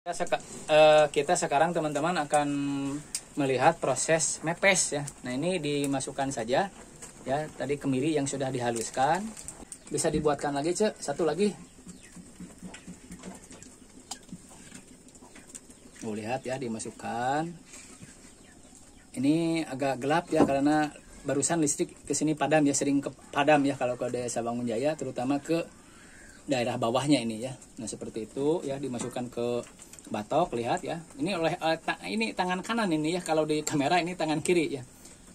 Kita sekarang teman-teman akan melihat proses mepes ya. Nah, ini dimasukkan saja ya, tadi kemiri yang sudah dihaluskan. Bisa dibuatkan lagi, Cek. Satu lagi. Lihat ya, dimasukkan. Ini agak gelap ya karena barusan listrik ke sini padam ya, sering ke padam ya kalau ke Desa Bangunjaya, terutama ke daerah bawahnya ini ya. Nah, seperti itu ya, dimasukkan ke batok. Lihat ya, ini ini tangan kanan ini ya, kalau di kamera ini tangan kiri ya.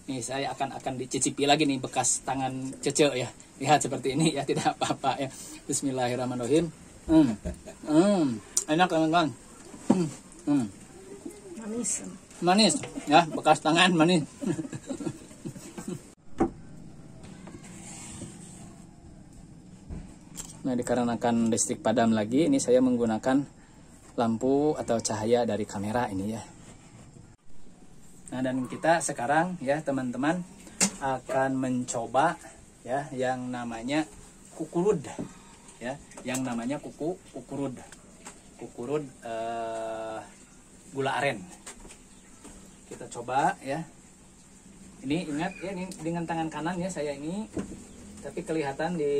Nih saya akan dicicipi lagi nih bekas tangan Cece ya. Lihat seperti ini ya, tidak apa-apa ya. Bismillahirrahmanirrahim. Enak teman-teman. Manis ya, bekas tangan manis. Nah, dikarenakan listrik padam lagi, ini saya menggunakan lampu atau cahaya dari kamera ini ya. Nah, dan kita sekarang ya teman-teman akan mencoba ya yang namanya kukurud ya, yang namanya kukurud gula aren. Kita coba ya. Ini ingat ya, ini dengan tangan kanan ya saya ini, tapi kelihatan di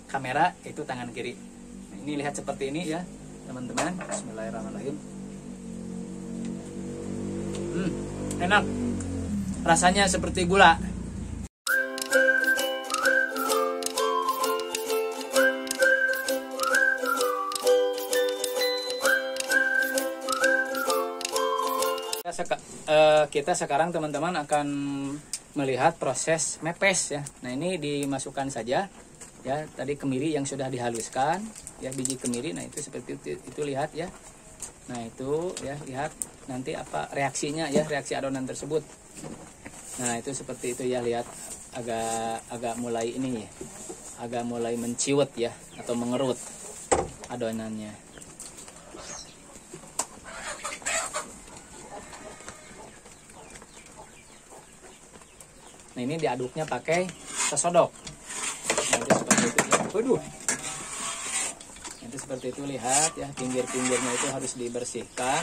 kamera itu tangan kiri. Nah, ini lihat seperti ini ya teman-teman. Bismillahirrahmanirrahim. Enak, rasanya seperti gula. Kita sekarang teman-teman akan melihat proses mepes ya. Nah, ini dimasukkan saja ya, tadi kemiri yang sudah dihaluskan ya, biji kemiri. Nah, itu seperti itu lihat ya. Nah, itu ya, lihat nanti apa reaksinya ya, reaksi adonan tersebut. Nah, itu seperti itu ya, lihat agak mulai ini ya, agak mulai menciut ya, atau mengerut adonannya. Nah, ini diaduknya pakai sesodok. Nah, itu seperti itu ya. Waduh. Itu seperti itu, lihat ya, pinggir-pinggirnya itu harus dibersihkan.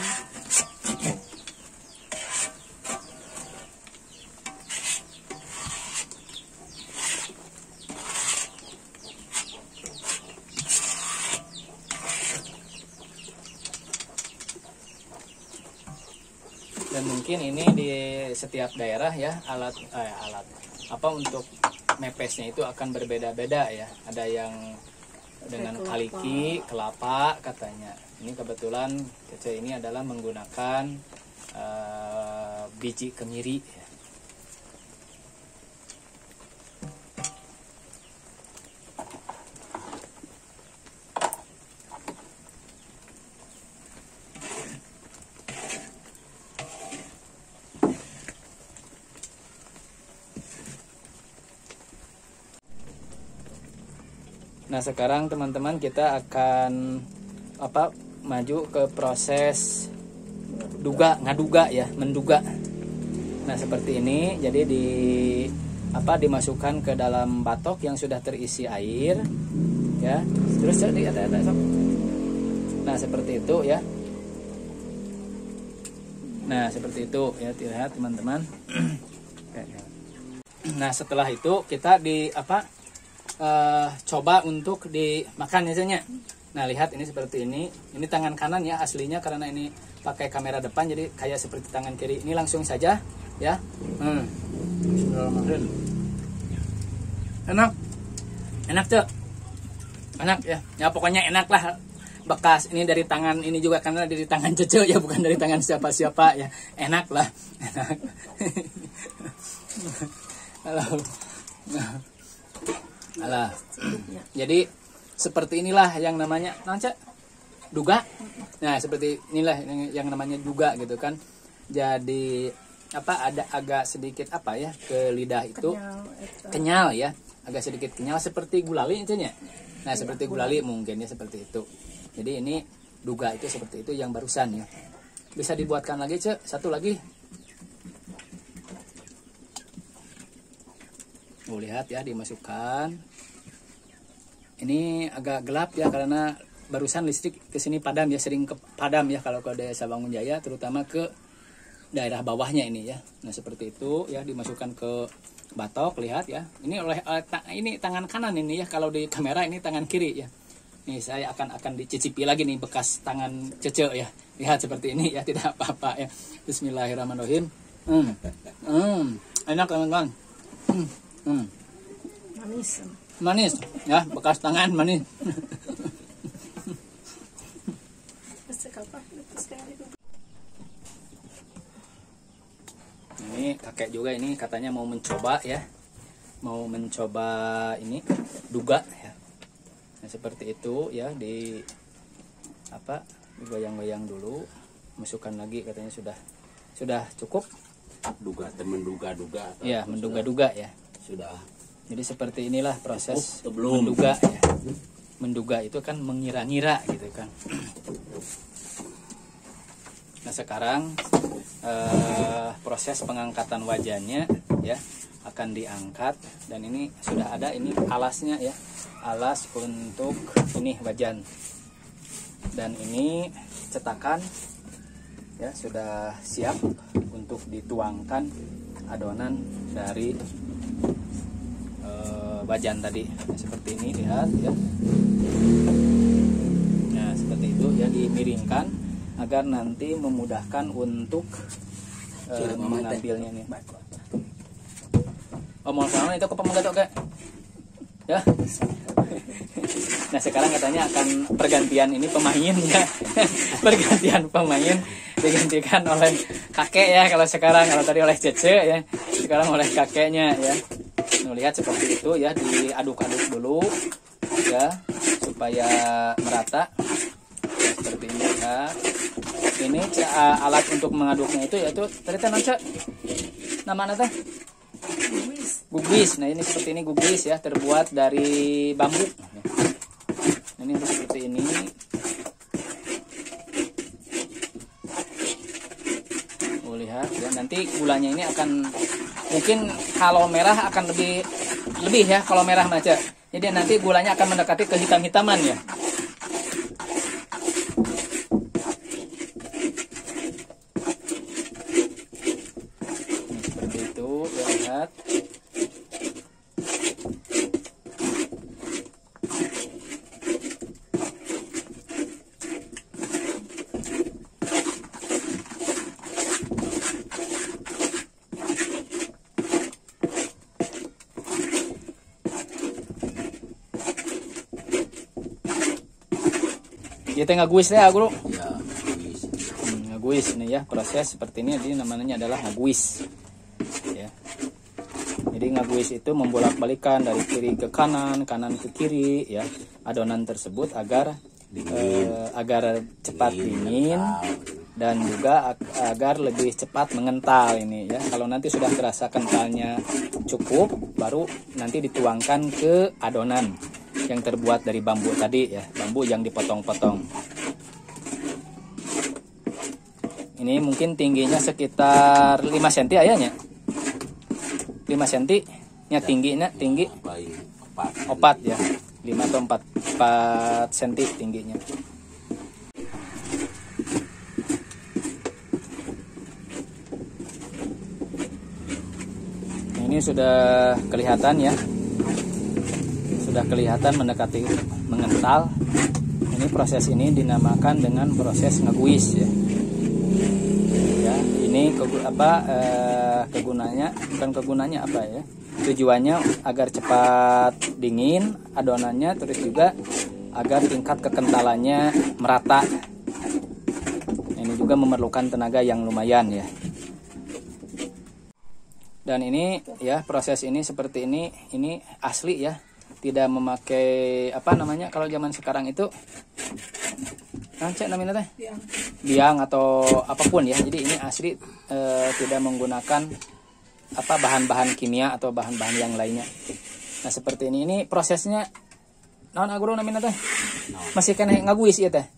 Dan mungkin ini di setiap daerah ya, alat apa untuk mepesnya itu akan berbeda-beda ya. Ada yang dengan kaliki, kelapa katanya. Ini kebetulan Cece ini adalah menggunakan biji kemiri ya. Nah, sekarang teman-teman kita akan maju ke proses ngaduga ya, menduga. Nah, seperti ini. Jadi dimasukkan ke dalam batok yang sudah terisi air ya. Terus ada. Nah, seperti itu ya. Nah, seperti itu ya, lihat teman-teman. Nah, setelah itu kita coba untuk dimakan ya. Nah, lihat ini seperti ini. Ini tangan kanan ya aslinya, karena ini pakai kamera depan jadi kayak seperti tangan kiri. Ini langsung saja ya. Bismillahirrahmanirrahim. Enak Cek. Enak ya. Ya pokoknya enak lah. Bekas ini dari tangan ini juga, karena dari tangan Cece ya, bukan dari tangan siapa-siapa ya. Enak lah. Enak. Alah. Jadi seperti inilah yang namanya duga. Nah, seperti inilah yang namanya duga gitu kan. Jadi ada agak sedikit ke lidah itu kenyal ya, agak sedikit kenyal seperti gulali intinya. Nah, seperti gulali mungkin ya, seperti itu. Jadi ini duga itu seperti itu yang barusan ya. Bisa dibuatkan lagi, Cek. Satu lagi. Lihat ya, dimasukkan. Ini agak gelap ya karena barusan listrik ke sini padam ya, sering ke padam ya kalau ke Desa Bangunjaya, terutama ke daerah bawahnya ini ya. Nah seperti itu ya, dimasukkan ke batok, lihat ya. Ini ini tangan kanan ini ya, kalau di kamera ini tangan kiri ya. Nih saya akan dicicipi lagi nih bekas tangan Cece ya. Lihat seperti ini ya, tidak apa-apa ya. Bismillahirrahmanirrahim. Enak teman-teman. Manis ya, bekas tangan manis. Ini kakek juga ini katanya mau mencoba ya, mau mencoba ini duga ya. Nah, seperti itu ya, di apa, digoyang-goyang dulu, masukkan lagi, katanya sudah cukup. Duga dan menduga-duga. Ya, menduga-duga ya. Sudah. Jadi seperti inilah proses belum. menduga ya. Menduga itu kan mengira-ngira gitu kan. Nah sekarang proses pengangkatan wajannya ya akan diangkat, dan ini sudah ada ini alasnya ya, alas untuk ini wajan, dan ini cetakan ya sudah siap untuk dituangkan adonan dari wajan tadi. Nah, seperti ini lihat ya. Nah seperti itu ya, dimiringkan agar nanti memudahkan untuk mengambilnya nih. Oh mau sama itu ke pemenggatok kayak ya. Nah sekarang katanya akan pergantian ini pemain ya. Pergantian pemain digantikan oleh kakek ya, kalau sekarang, kalau tadi oleh Cece ya, sekarang oleh kakeknya ya. Nah, lihat seperti itu ya, diaduk-aduk dulu ya supaya merata ya, seperti ini ya. Ini alat untuk mengaduknya itu yaitu tadi teh nanti namanya teh gubis. Nah ini seperti ini gubis ya, terbuat dari bambu. Nah, ini seperti ini. Lihat ya, nanti gulanya ini akan mungkin kalau merah akan lebih ya, kalau merah aja. Jadi nanti gulanya akan mendekati ke hitam-hitaman ya. Seperti itu ya, lihat. Kita ngaguis ya guru. Ya, Ngaguis nih ya, proses seperti ini jadi namanya adalah ngaguis. Ya. Jadi ngaguis itu membolak-balikan dari kiri ke kanan, kanan ke kiri ya, adonan tersebut agar agar cepat dingin dan juga agar lebih cepat mengental ini ya. Kalau nanti sudah terasa kentalnya cukup, baru nanti dituangkan ke adonan yang terbuat dari bambu tadi ya, bambu yang dipotong-potong. Ini mungkin tingginya sekitar 5 cm ayahnya. 5 cm nya tingginya, tinggi 4 ya. 5 atau 4 cm tingginya. Ini sudah kelihatan ya. Sudah kelihatan mendekati mengental. Ini proses ini dinamakan dengan proses ngaguis ya. Ya, ini kegunaannya, bukan kegunaannya apa ya? Tujuannya agar cepat dingin adonannya, terus juga agar tingkat kekentalannya merata. Ini juga memerlukan tenaga yang lumayan ya. Dan ini ya, proses ini seperti ini asli ya. Tidak memakai apa namanya kalau zaman sekarang itu cek namanya teh biang atau apapun ya. Jadi ini asli, tidak menggunakan apa bahan-bahan kimia atau bahan-bahan yang lainnya. Nah seperti ini prosesnya naon agro namanya teh masih kena ngaguis ya teh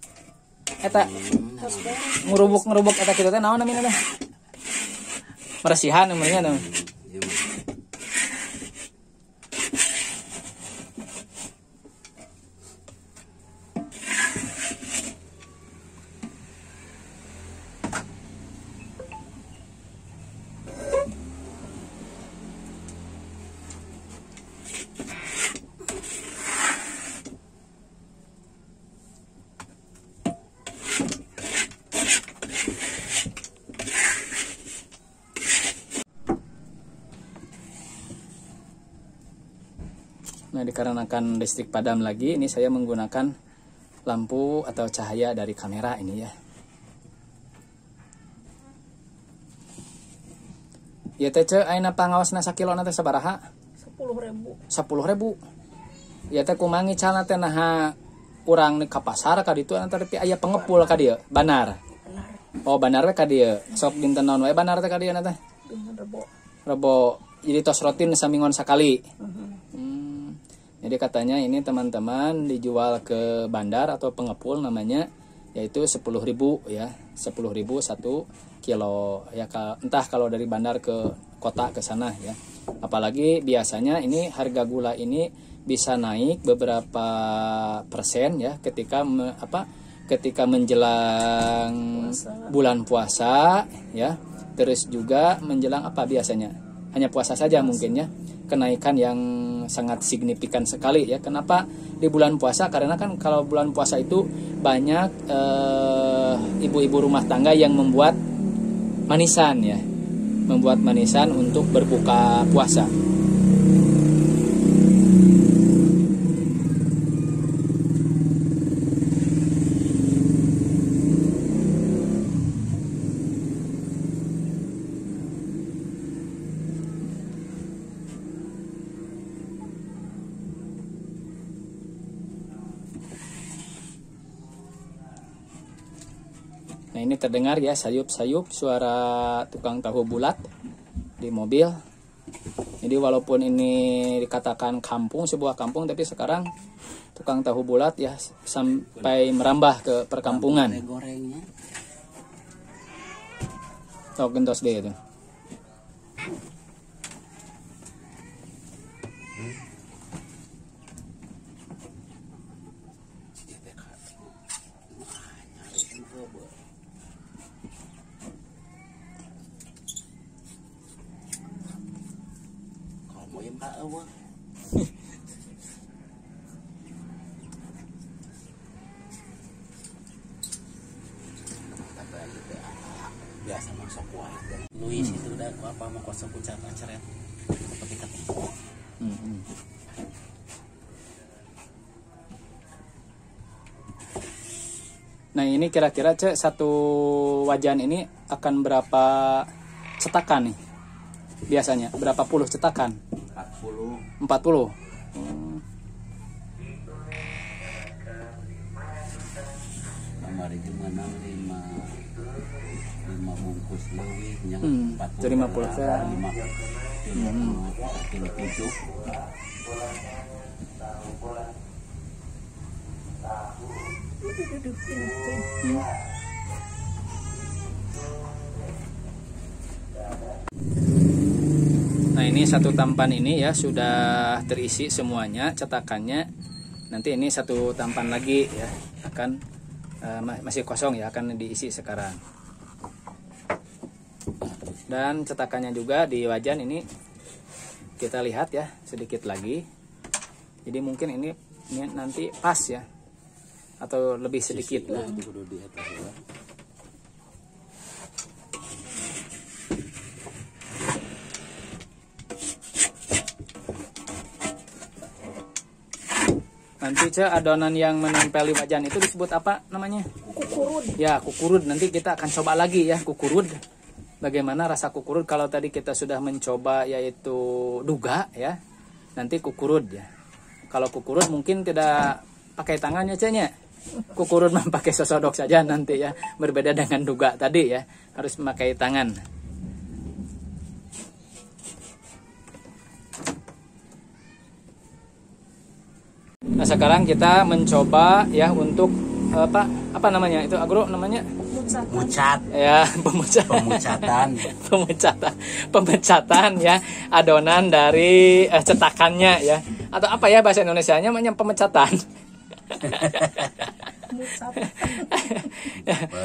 eta ngerubuk eta kita teh naon namanya teh meresihan namanya tuh. Nah, dikarenakan listrik padam lagi, ini saya menggunakan lampu atau cahaya dari kamera ini ya. Ya teh ce ayeuna pangaosna sakilona teh sabaraha? 10.000. 10.000. Ya teh kumangi calna teh naha urang ka pasar ka ditu antara teh aya pengepul ka dieu, banar. Benar. Oh, banar teh ka dieu. Sok dinten naon wae banar teh ka dieu teh? Dengan rebo. Rebo. Jadi tos rutin samingon sakali. Jadi katanya ini teman-teman dijual ke bandar atau pengepul namanya, yaitu 10.000 ya, 10.000 1 kilo ya, entah kalau dari bandar ke kota ke sana ya. Apalagi biasanya ini harga gula ini bisa naik beberapa persen ya ketika ketika menjelang bulan puasa ya. Terus juga menjelang apa biasanya? Hanya puasa saja mungkin ya. Kenaikan yang sangat signifikan sekali ya. Kenapa di bulan puasa? Karena kan kalau bulan puasa itu banyak ibu-ibu rumah tangga yang membuat manisan ya, membuat manisan untuk berbuka puasa. Nah, ini terdengar ya sayup-sayup suara tukang tahu bulat di mobil. Jadi walaupun ini dikatakan kampung, sebuah kampung, tapi sekarang tukang tahu bulat ya sampai merambah ke perkampungan. Gorengnya. Tok gentos deh itu. Biasa masuk kuat. Luis itu udah apa mau kosong pucat aceret. Seperti kata. Nah, ini kira-kira Cek, satu wajan ini akan berapa cetakan nih? Biasanya berapa puluh cetakan? 40. 40. Kamari itu mana 5 bungkus leuwih yang 40. Jadi 50 teh. 57. Nah, ini satu tampan ini ya sudah terisi semuanya cetakannya. Nanti ini satu tampan lagi ya akan masih kosong ya, akan diisi sekarang. Dan cetakannya juga di wajan ini kita lihat ya sedikit lagi. Jadi mungkin ini nanti pas ya atau lebih sedikit lah. Nanti adonan yang menempel di wajan itu disebut apa namanya? Kukurud. Ya, kukurud. Nanti kita akan coba lagi ya kukurud. Bagaimana rasa kukurud? Kalau tadi kita sudah mencoba yaitu duga ya. Nanti kukurud ya. Kalau kukurud mungkin tidak pakai tangannya Cenya. Kukurud memakai sosodok saja nanti ya. Berbeda dengan duga tadi ya. Harus memakai tangan. Nah, sekarang kita mencoba ya untuk apa namanya itu agro namanya Mucat ya pemecatan ya adonan dari cetakannya ya, atau apa ya bahasa Indonesianya namanya pemecatan.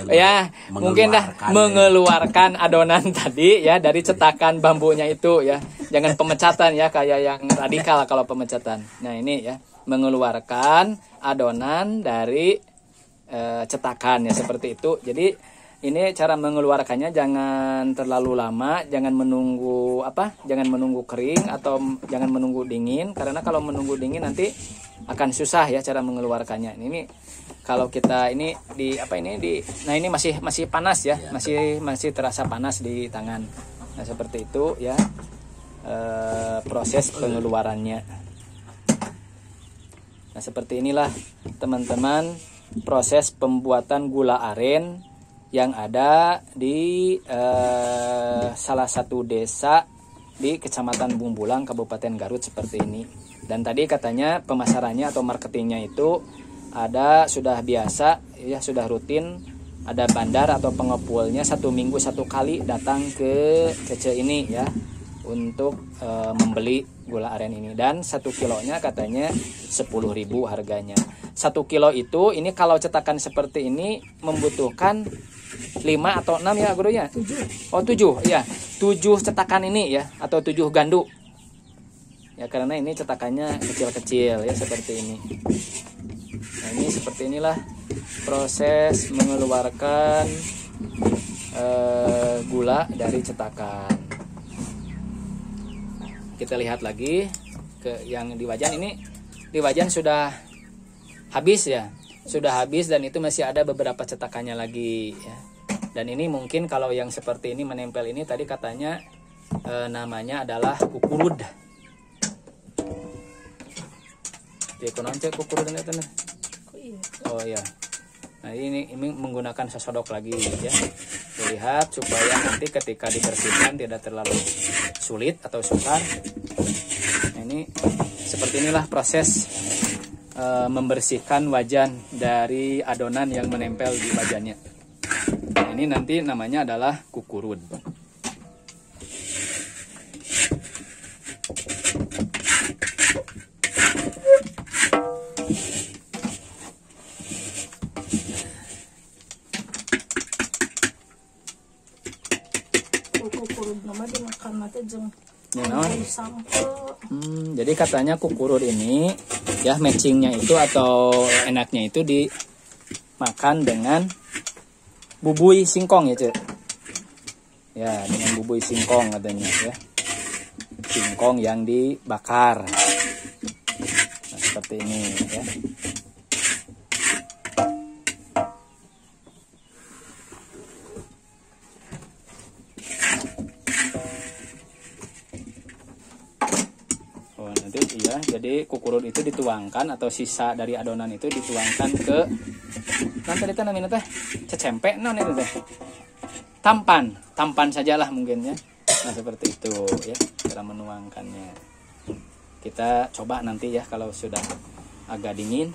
Ya mungkin dah mengeluarkan adonan tadi ya dari cetakan bambunya itu ya, jangan pemecatan ya kayak yang radikal kalau pemecatan. Nah ini ya mengeluarkan adonan dari cetakan ya seperti itu. Jadi ini cara mengeluarkannya jangan terlalu lama, jangan menunggu jangan menunggu kering atau jangan menunggu dingin, karena kalau menunggu dingin nanti akan susah ya cara mengeluarkannya. Ini kalau kita ini nah ini masih panas ya, masih terasa panas di tangan. Nah seperti itu ya proses pengeluarannya. Nah seperti inilah teman-teman proses pembuatan gula aren yang ada di salah satu desa di Kecamatan Bumbulang, Kabupaten Garut seperti ini. Dan tadi katanya pemasarannya atau marketingnya itu sudah biasa ya, sudah rutin, ada bandar atau pengepulnya 1 minggu 1 kali datang ke Cece ini ya untuk membeli gula aren ini. Dan 1 kilonya katanya 10.000 harganya. 1 kilo itu ini kalau cetakan seperti ini membutuhkan 5 atau 6 ya guru ya? 7. Oh 7 ya, 7 cetakan ini ya, atau 7 gandu ya, karena ini cetakannya kecil-kecil ya seperti ini. Nah ini seperti inilah proses mengeluarkan gula dari cetakan. Kita lihat lagi ke yang di wajan. Ini di wajan sudah habis ya, sudah habis, dan itu masih ada beberapa cetakannya lagi ya. Dan ini mungkin kalau yang seperti ini menempel ini tadi katanya namanya adalah kukurud. Cek kukurud itu. Oh iya. Nah ini menggunakan sesodok lagi ya. Lihat supaya nanti ketika dibersihkan tidak terlalu sulit atau sukar. Nah, ini seperti inilah proses membersihkan wajan dari adonan yang menempel di wajannya. Nah, ini nanti namanya adalah kukurud. Kukurud nama dimakan mata jeung Ya, sampo. Jadi katanya kukurud ini ya matchingnya itu atau enaknya itu dimakan dengan bubui singkong ya Cek. Ya dengan bubui singkong katanya ya. Singkong yang dibakar. Nah, seperti ini ya. Jadi kukurud itu dituangkan atau sisa dari adonan itu dituangkan ke nanti tadi namanya teh cecempe non itu teh tampan sajalah mungkin ya. Nah seperti itu ya cara menuangkannya. Kita coba nanti ya kalau sudah agak dingin.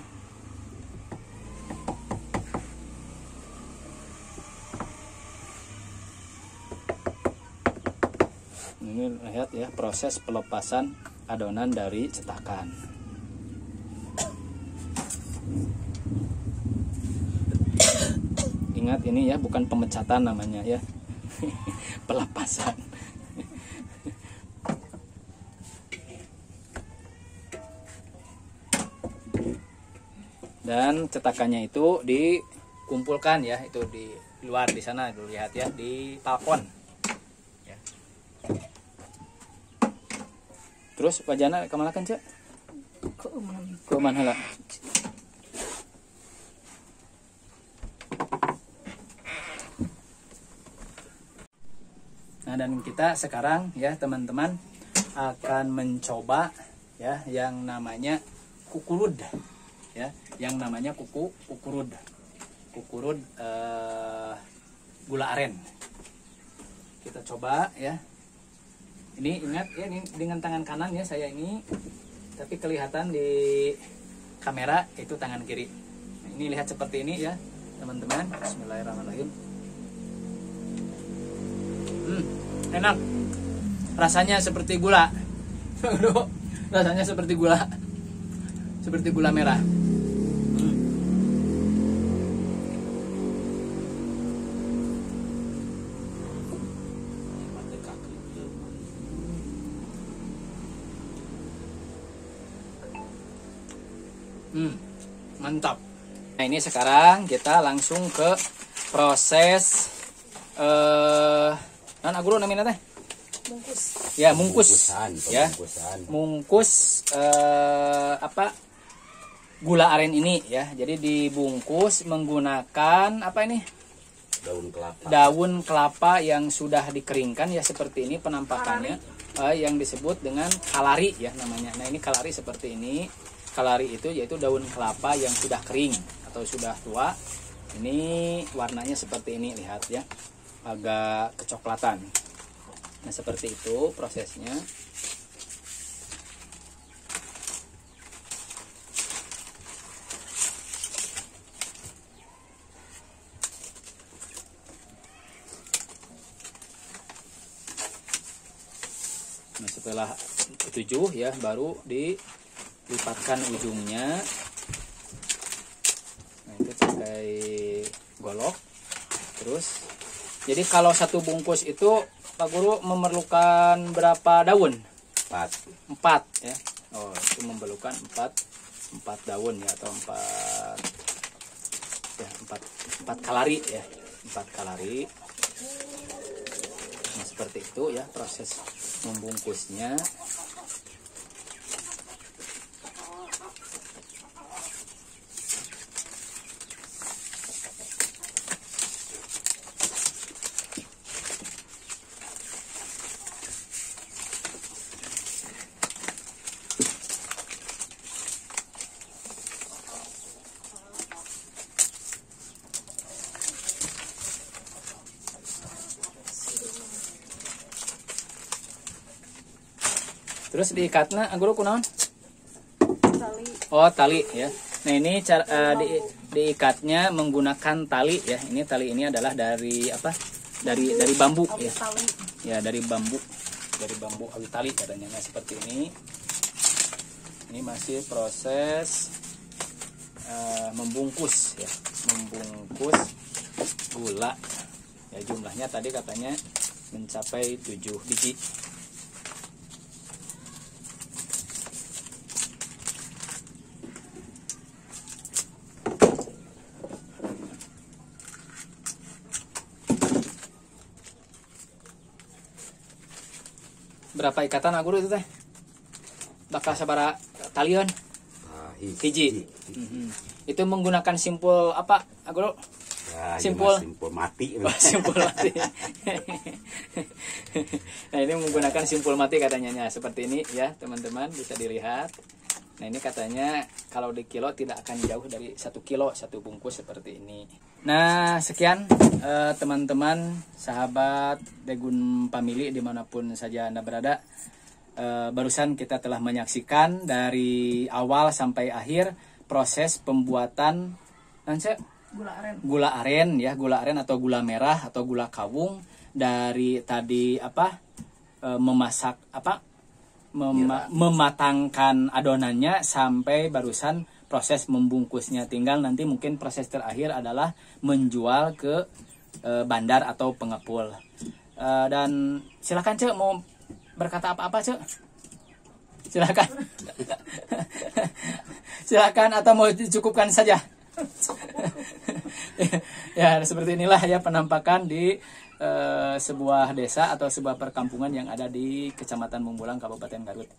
Ini lihat ya proses pelepasan adonan dari cetakan. Ingat ini ya bukan pemecatan namanya ya. Pelepasan. Dan cetakannya itu dikumpulkan ya, itu di luar di sana dulu lihat ya, di plafon. Terus wajana kemana kan Cak? Ke mana lah? Nah dan kita sekarang ya teman-teman akan mencoba ya yang namanya kukurud ya, yang namanya kukurud gula aren. Kita coba ya. Ini ingat ya, ini dengan tangan kanan ya saya ini, tapi kelihatan di kamera itu tangan kiri. Nah, ini lihat seperti ini ya teman-teman. Bismillahirrahmanirrahim. Enak. Rasanya seperti gula. Rasanya seperti gula. Seperti gula merah. Mantap. Nah ini sekarang kita langsung ke proses Agro namanya teh? Bungkus. Ya, mungkus. Ya. Bungkusan. Mungkus gula aren ini ya. Jadi dibungkus menggunakan apa ini? Daun kelapa yang sudah dikeringkan ya, seperti ini penampakannya. Yang disebut dengan kalari ya namanya. Nah, ini kalari seperti ini. Kalari itu yaitu daun kelapa yang sudah kering atau sudah tua. Ini warnanya seperti ini, lihat ya. Agak kecoklatan. Nah, seperti itu prosesnya. Nah, setelah 7 ya, baru dilipatkan ujungnya. Nah, itu pakai golok. Terus, jadi kalau satu bungkus itu Pak Guru memerlukan berapa daun? 4 ya. Oh, itu memerlukan 4 daun ya, atau 4 kalari ya. 4 kalari. Nah, seperti itu ya proses membungkusnya. Terus diikatnya Guru kunaon? Tali. Oh, tali ya. Nah, ini cara diikatnya menggunakan tali ya. Ini tali ini adalah dari apa? Dari bambu ya. Tali. Ya, dari bambu. Dari bambu awi tali katanya. Nah, seperti ini. Ini masih proses membungkus ya. Membungkus gula. Ya, jumlahnya tadi katanya mencapai 7 biji. Berapa ikatan Guru itu teh? Bakal sabara talion? Hiji. Itu menggunakan simpul apa Guru? Ya, simpul mati. simpul mati. Nah, ini menggunakan simpul mati katanya. Seperti ini ya teman-teman, bisa dilihat. Nah, ini katanya kalau di kilo tidak akan jauh dari 1 kilo satu bungkus seperti ini. Nah, sekian teman-teman, sahabat Degun Family dimanapun saja Anda berada. Barusan kita telah menyaksikan dari awal sampai akhir proses pembuatan gula aren ya, gula aren atau gula merah atau gula kawung dari tadi memasak mematangkan adonannya sampai barusan proses membungkusnya. Tinggal nanti mungkin proses terakhir adalah menjual ke bandar atau pengepul. Dan silakan Cek, mau berkata apa-apa Cek? Silakan. Silakan, atau mau dicukupkan saja? Ya, seperti inilah ya penampakan di sebuah desa atau sebuah perkampungan yang ada di Kecamatan Mumbulang, Kabupaten Garut.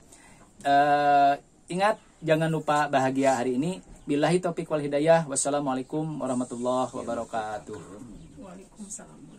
Ingat, jangan lupa bahagia hari ini. Billahi taufiq wal hidayah. Wassalamualaikum warahmatullahi wabarakatuh. Waalaikumsalam.